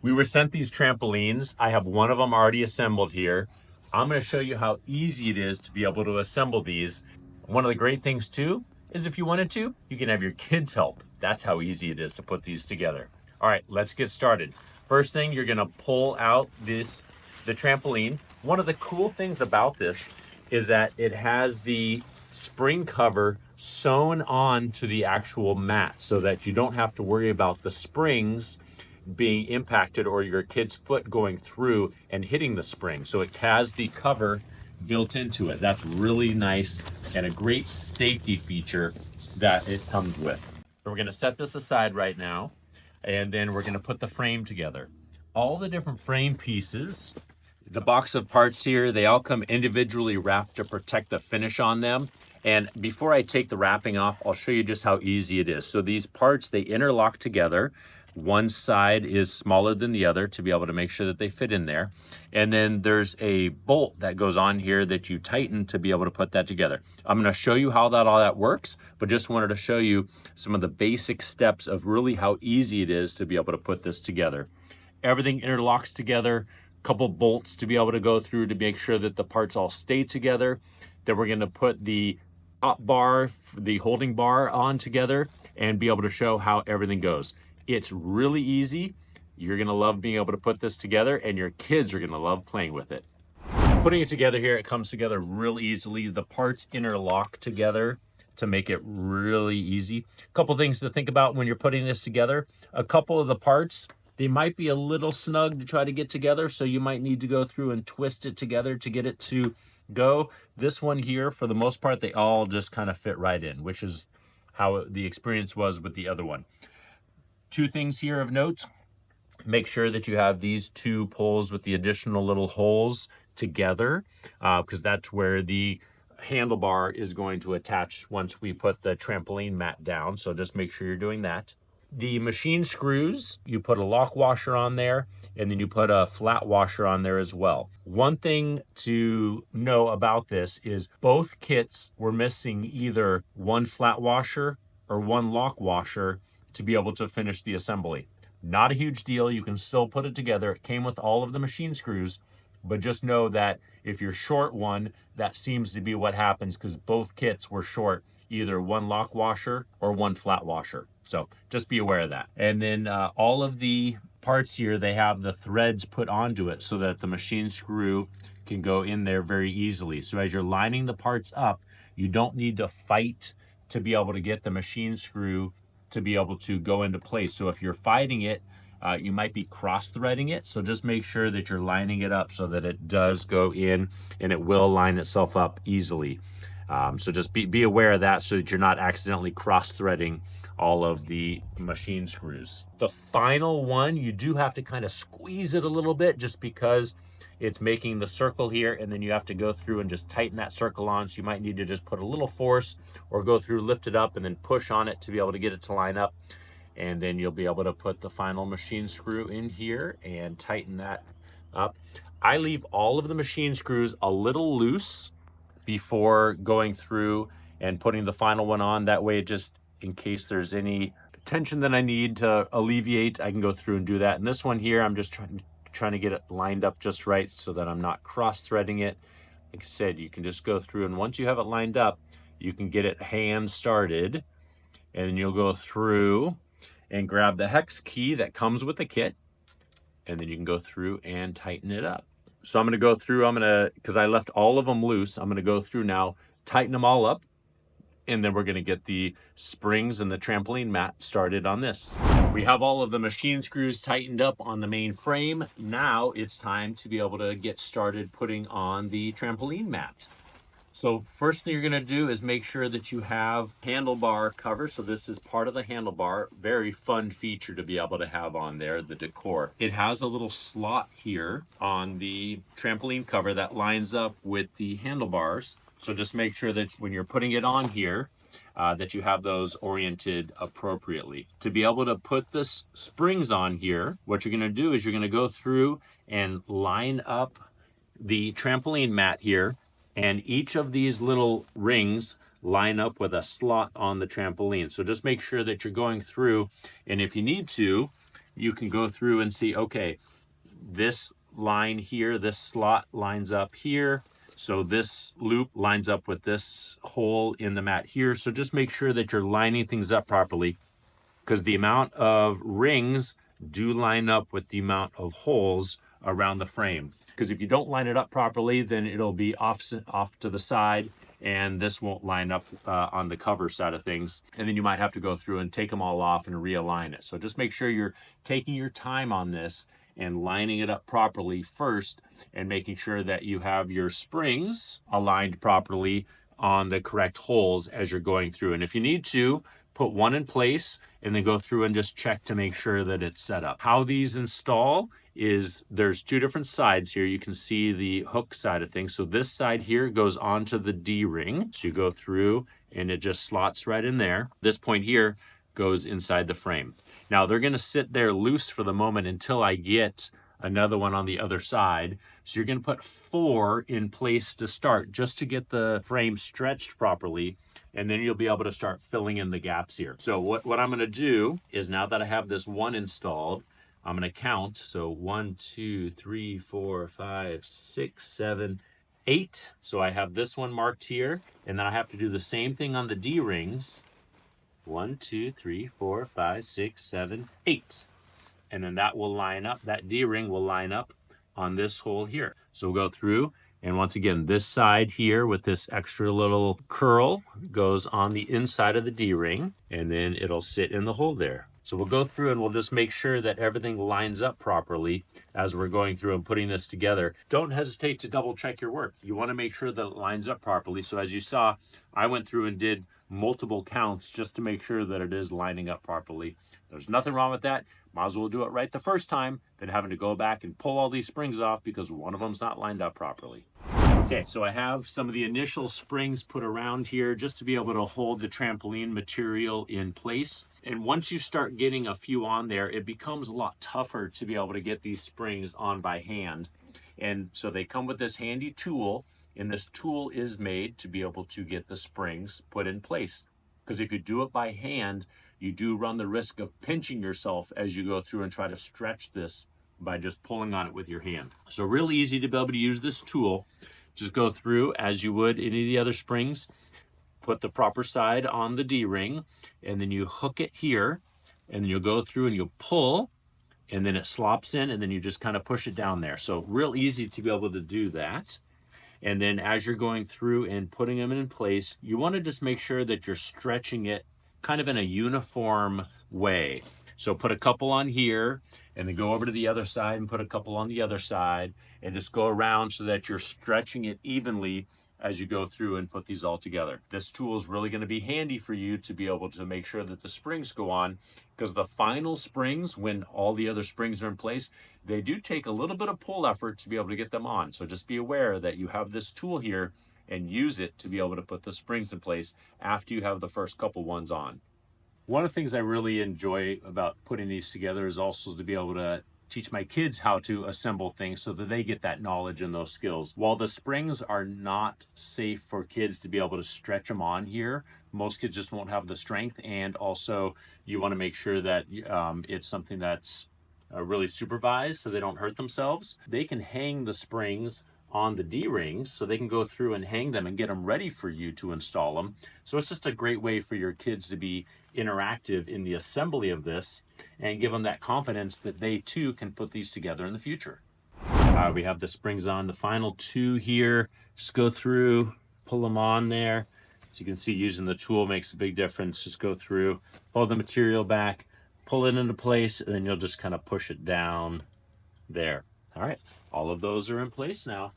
We were sent these trampolines. I have one of them already assembled here. I'm going to show you how easy it is to be able to assemble these. One of the great things too is if you wanted to, you can have your kids help. That's how easy it is to put these together. All right, let's get started. First thing, you're going to pull out the trampoline. One of the cool things about this is that it has the spring cover sewn on to the actual mat so that you don't have to worry about the springs being impacted or your kid's foot going through and hitting the spring. So it has the cover built into it. That's really nice and a great safety feature that it comes with. So we're going to set this aside right now, and then we're going to put the frame together. All the different frame pieces, the box of parts here, they all come individually wrapped to protect the finish on them. And before I take the wrapping off, I'll show you just how easy it is. So these parts, they interlock together. One side is smaller than the other to be able to make sure that they fit in there. And then there's a bolt that goes on here that you tighten to be able to put that together. I'm going to show you how all that works, but just wanted to show you some of the basic steps of really how easy it is to be able to put this together. Everything interlocks together, a couple bolts to be able to go through to make sure that the parts all stay together. Then we're going to put the top bar, the holding bar on together and be able to show how everything goes. It's really easy. You're going to love being able to put this together, and your kids are going to love playing with it. Putting it together here, it comes together real easily. The parts interlock together to make it really easy. A couple things to think about when you're putting this together. A couple of the parts, they might be a little snug to try to get together, so you might need to go through and twist it together to get it to go. This one here, for the most part, they all just kind of fit right in, which is how the experience was with the other one. Two things here of note: make sure that you have these two poles with the additional little holes together, because that's where the handlebar is going to attach once we put the trampoline mat down. So just make sure you're doing that. The machine screws, you put a lock washer on there, and then you put a flat washer on there as well. One thing to know about this is both kits were missing either one flat washer or one lock washer to be able to finish the assembly. Not a huge deal. You can still put it together. It came with all of the machine screws, but just know that if you're short one, that seems to be what happens, because both kits were short either one lock washer or one flat washer. So just be aware of that. And then all of the parts here, they have the threads put onto it so that the machine screw can go in there very easily. So as you're lining the parts up, you don't need to fight to be able to get the machine screw to be able to go into place. So if you're fighting it, you might be cross-threading it. So just make sure that you're lining it up so that it does go in and it will line itself up easily. So just be aware of that so that you're not accidentally cross-threading all of the machine screws. The final one, you do have to kind of squeeze it a little bit just because it's making the circle here, and then you have to go through and just tighten that circle on. So you might need to just put a little force or go through, lift it up, and then push on it to be able to get it to line up. And then you'll be able to put the final machine screw in here and tighten that up. I leave all of the machine screws a little loose before going through and putting the final one on. That way, just in case there's any tension that I need to alleviate, I can go through and do that. And this one here, I'm just trying to get it lined up just right so that I'm not cross-threading it. Like I said, you can just go through, and once you have it lined up, you can get it hand started, and then you'll go through and grab the hex key that comes with the kit, and then you can go through and tighten it up. So I'm going to go through, because I left all of them loose, I'm going to go through now, tighten them all up, and then we're going to get the springs and the trampoline mat started on this. We have all of the machine screws tightened up on the main frame. Now it's time to be able to get started putting on the trampoline mat. So first thing you're going to do is make sure that you have handlebar cover. So this is part of the handlebar. Very fun feature to be able to have on there, the decor. It has a little slot here on the trampoline cover that lines up with the handlebars. So just make sure that when you're putting it on here, that you have those oriented appropriately. To be able to put the springs on here, what you're going to do is you're going to go through and line up the trampoline mat here, and each of these little rings line up with a slot on the trampoline. So just make sure that you're going through, and if you need to, you can go through and see, okay, this line here, this slot lines up here. So this loop lines up with this hole in the mat here. So just make sure that you're lining things up properly, because the amount of rings do line up with the amount of holes around the frame. Because if you don't line it up properly, then it'll be off to the side, and this won't line up on the cover side of things. And then you might have to go through and take them all off and realign it. So just make sure you're taking your time on this and lining it up properly first, and making sure that you have your springs aligned properly on the correct holes as you're going through. And if you need to, put one in place and then go through and just check to make sure that it's set up. How these install is there's two different sides here. You can see the hook side of things. So this side here goes onto the D-ring. So you go through and it just slots right in there. This point here goes inside the frame. Now they're gonna sit there loose for the moment until I get another one on the other side. So you're gonna put 4 in place to start, just to get the frame stretched properly, and then you'll be able to start filling in the gaps here. So what I'm gonna do is, now that I have this one installed, I'm gonna count. So 1, 2, 3, 4, 5, 6, 7, 8. So I have this one marked here, and then I have to do the same thing on the D-rings. 1, 2, 3, 4, 5, 6, 7, 8. And then that will line up, that D-ring will line up on this hole here. So we'll go through, and once again, this side here with this extra little curl goes on the inside of the D-ring, and then it'll sit in the hole there. So we'll go through and we'll just make sure that everything lines up properly as we're going through and putting this together. Don't hesitate to double check your work. You want to make sure that it lines up properly. So as you saw, I went through and did multiple counts just to make sure that it is lining up properly. There's nothing wrong with that. Might as well do it right the first time than having to go back and pull all these springs off because one of them's not lined up properly. Okay, so I have some of the initial springs put around here just to be able to hold the trampoline material in place. And once you start getting a few on there, it becomes a lot tougher to be able to get these springs on by hand. And so they come with this handy tool, and this tool is made to be able to get the springs put in place. Because if you do it by hand, you do run the risk of pinching yourself as you go through and try to stretch this by just pulling on it with your hand. So real easy to be able to use this tool. Just go through as you would any of the other springs, put the proper side on the D-ring, and then you hook it here, and then you'll go through and you'll pull, and then it slops in, and then you just kind of push it down there. So real easy to be able to do that. And then as you're going through and putting them in place, you want to just make sure that you're stretching it kind of in a uniform way. So put a couple on here, and then go over to the other side and put a couple on the other side, and just go around so that you're stretching it evenly as you go through and put these all together. This tool is really going to be handy for you to be able to make sure that the springs go on, because the final springs, when all the other springs are in place, they do take a little bit of pull effort to be able to get them on. So just be aware that you have this tool here and use it to be able to put the springs in place after you have the first couple ones on. One of the things I really enjoy about putting these together is also to be able to teach my kids how to assemble things so that they get that knowledge and those skills. While the springs are not safe for kids to be able to stretch them on here, most kids just won't have the strength, and also you want to make sure that it's something that's really supervised so they don't hurt themselves. They can hang the springs on the D-rings so they can go through and hang them and get them ready for you to install them. So it's just a great way for your kids to be interactive in the assembly of this and give them that confidence that they too can put these together in the future. We have the springs on the final 2 here. Just go through, pull them on there. As you can see, using the tool makes a big difference. Just go through, pull the material back, pull it into place, and then you'll just kind of push it down there. All right, all of those are in place now.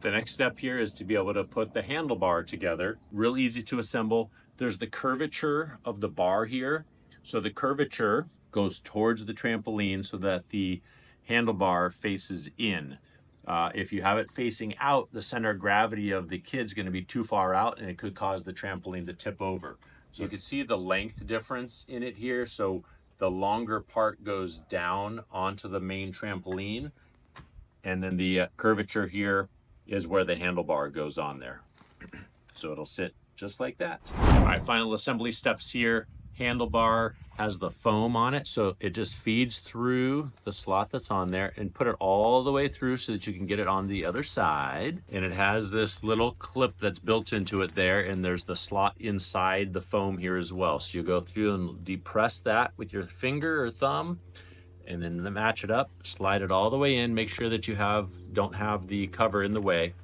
The next step here is to be able to put the handlebar together. Real easy to assemble. There's the curvature of the bar here. So the curvature goes towards the trampoline so that the handlebar faces in. If you have it facing out, the center of gravity of the kid's going to be too far out, and it could cause the trampoline to tip over. So you can see the length difference in it here. So the longer part goes down onto the main trampoline, and then the curvature here is where the handlebar goes on there. So it'll sit just like that. All right, final assembly steps here. handlebar has the foam on it, so it just feeds through the slot that's on there, and put it all the way through so that you can get it on the other side. And it has this little clip that's built into it there, and there's the slot inside the foam here as well. So you go through and depress that with your finger or thumb, and then match it up, slide it all the way in, make sure that you don't have the cover in the way,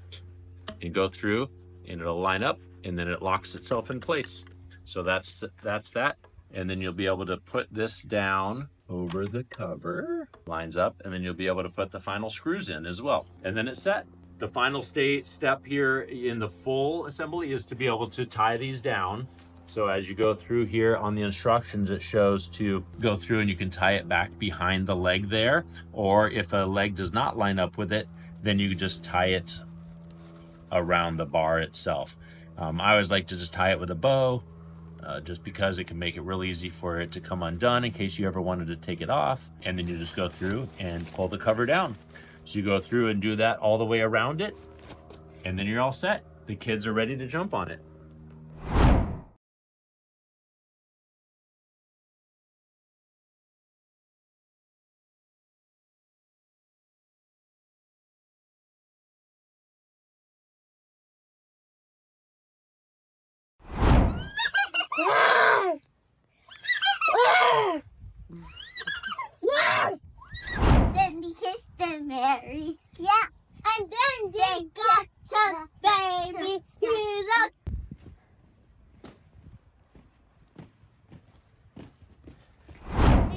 and go through, and it'll line up, and then it locks itself in place. So that's that. And then you'll be able to put this down over the cover, lines up, and then you'll be able to put the final screws in as well. And then it's set. The final step here in the full assembly is to be able to tie these down. So as you go through here on the instructions, it shows to go through and you can tie it back behind the leg there. Or if a leg does not line up with it, then you can just tie it around the bar itself. I always like to just tie it with a bow, just because it can make it real easy for it to come undone in case you ever wanted to take it off. And then you just go through and pull the cover down. So you go through and do that all the way around it, and then you're all set. The kids are ready to jump on it. Then we kissed and married, yeah, and then they got some baby. You look.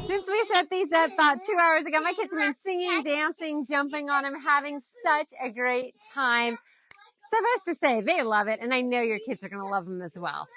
Since we set these up about 2 hours ago, my kids have been singing, dancing, jumping on them, having such a great time. Suffice to say, they love it, and I know your kids are going to love them as well.